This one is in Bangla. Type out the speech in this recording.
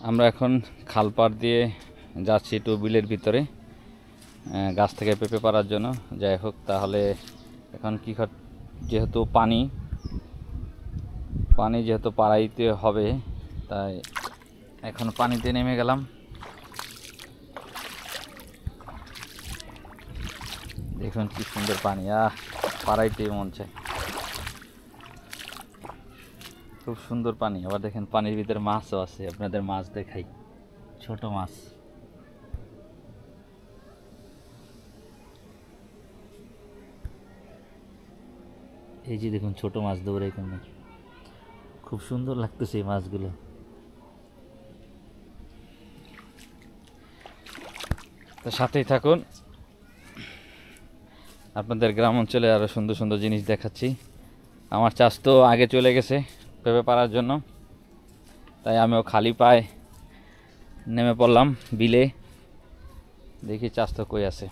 আমরা এখন খাল পাড় দিয়ে যাচ্ছি একটু বিলের ভিতরে গাছ থেকে পেঁপে পাড়ার জন্য। যাই হোক, তাহলে এখন কি যেহেতু পানি যেহেতু পাড়াইতে হবে, তাই এখন পানিতে নেমে গেলাম। দেখুন কি সুন্দর পানি, পাড়াইতে মন চায়। খুব সুন্দর পানি। আবার দেখেন পানির ভিতরে মাছও আছে, আপনাদের মাছ দেখাই, ছোট মাছ। এই যে দেখুন ছোট মাছ দৌড়াই কেমন, খুব সুন্দর লাগতেছে এই মাছগুলো। তো সাথেই থাকুন, আপনাদের গ্রাম অঞ্চলে আরও সুন্দর সুন্দর জিনিস দেখাচ্ছি। আমার চাষ তো আগে চলে গেছে পেঁপে পাড়ার জন্য, তাই আমিও খালি পায়ে নেমে পড়লাম বিলে। দেখি চাষ তো কই আছে।